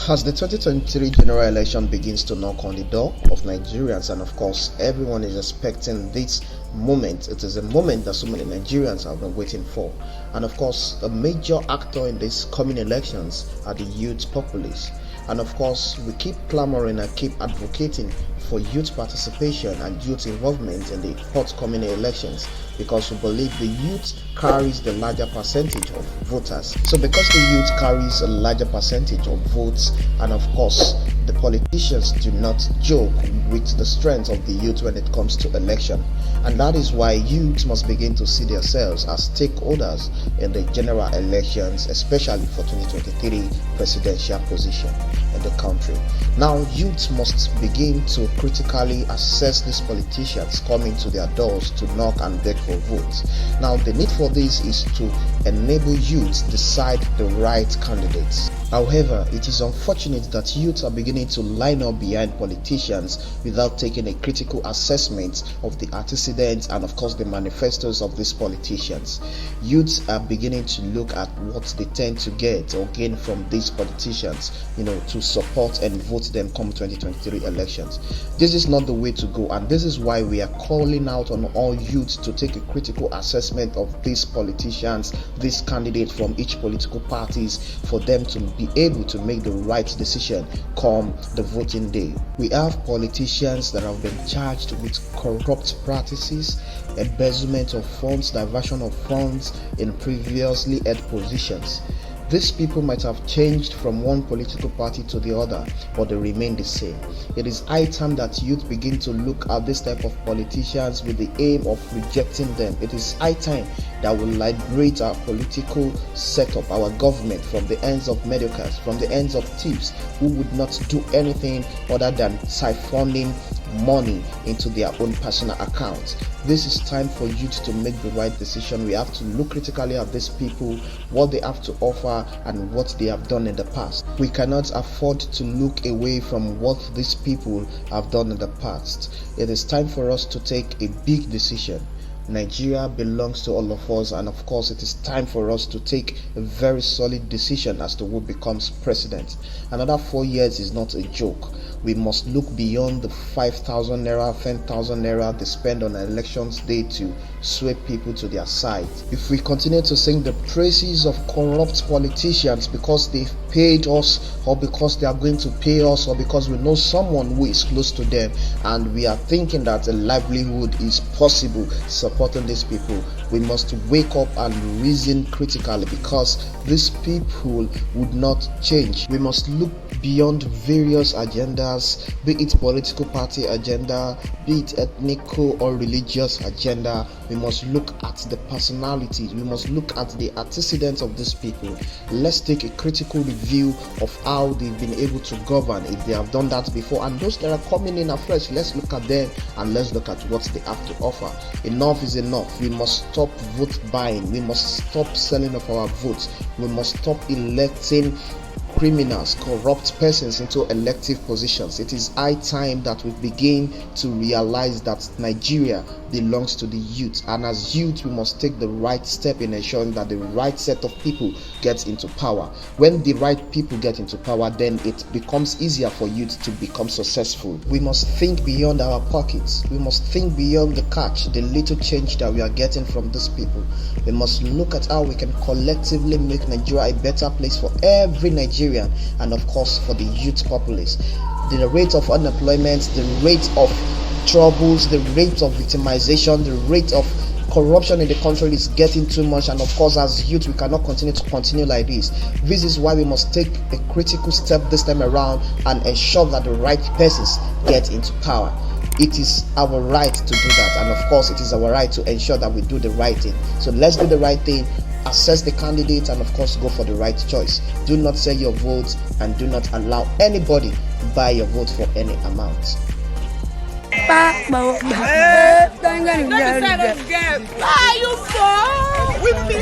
As the 2023 general election begins to knock on the door of Nigerians, and of course everyone is expecting this moment, it is a moment that so many Nigerians have been waiting for. And of course a major actor in these coming elections are the youth populace. And of course we keep clamoring and keep advocating for youth participation and youth involvement in the forthcoming elections, because we believe the youth carries the larger percentage of voters. So because the youth carries a larger percentage of votes, and of course the politicians do not joke with the strength of the youth when it comes to election, and that is why youth must begin to see themselves as stakeholders in the general elections, especially for 2023 presidential position in the country. Now youth must begin to critically assess these politicians coming to their doors to knock and beg for votes. Now the need for this is to enable youth decide the right candidates. However, it is unfortunate that youth are beginning to line up behind politicians without taking a critical assessment of the antecedents and of course the manifestos of these politicians. Youths are beginning to look at what they tend to get or gain from these politicians, to support and vote them come 2023 elections. This is not the way to go, and this is why we are calling out on all youths to take a critical assessment of these politicians, these candidates from each political parties, for them to be able to make the right decision come the voting day. We have politicians that have been charged with corrupt practices, embezzlement of funds, diversion of funds in previously held positions. These people might have changed from one political party to the other, but they remain the same. It is high time that youth begin to look at this type of politicians with the aim of rejecting them. It is high time that will liberate our political setup, our government, from the hands of mediocres, from the hands of thieves who would not do anything other than siphoning money into their own personal accounts. This is time for youth to make the right decision. We have to look critically at these people, what they have to offer and what they have done in the past. We cannot afford to look away from what these people have done in the past. It is time for us to take a big decision. Nigeria belongs to all of us, and of course it is time for us to take a very solid decision as to who becomes president. Another 4 years is not a joke. We must look beyond the 5,000 naira, 10,000 naira they spend on elections day to sway people to their side. If we continue to sing the praises of corrupt politicians because they've paid us, or because they are going to pay us, or because we know someone who is close to them, and we are thinking that a livelihood is possible supporting these people, we must wake up and reason critically, because these people would not change. We must look beyond various agendas, be it political party agenda, be it ethnical or religious agenda. We must look at the personalities, we must look at the antecedents of these people. Let's take a critical review of how they've been able to govern, if they have done that before, and those that are coming in afresh, let's look at them and let's look at what they have to offer. Enough is enough. We must stop vote buying, we must stop selling of our votes, we must stop electing criminals, corrupt persons into elective positions. It is high time that we begin to realize that Nigeria belongs to the youth, and as youth we must take the right step in ensuring that the right set of people gets into power. When the right people get into power, then it becomes easier for youth to become successful. We must think beyond our pockets. We must think beyond the catch, the little change that we are getting from these people. We must look at how we can collectively make Nigeria a better place for every Nigerian, and of course for the youth populace. The rate of unemployment, the rate of troubles, the rate of victimization, the rate of corruption in the country is getting too much, and of course as youth we cannot continue like this. This is why we must take a critical step this time around and ensure that the right persons get into power. It is our right to do that, and of course it is our right to ensure that we do the right thing. So let's do the right thing, assess the candidate, and of course go for the right choice. Do not sell your votes, and do not allow anybody buy your vote for any amount. Why you fall with me?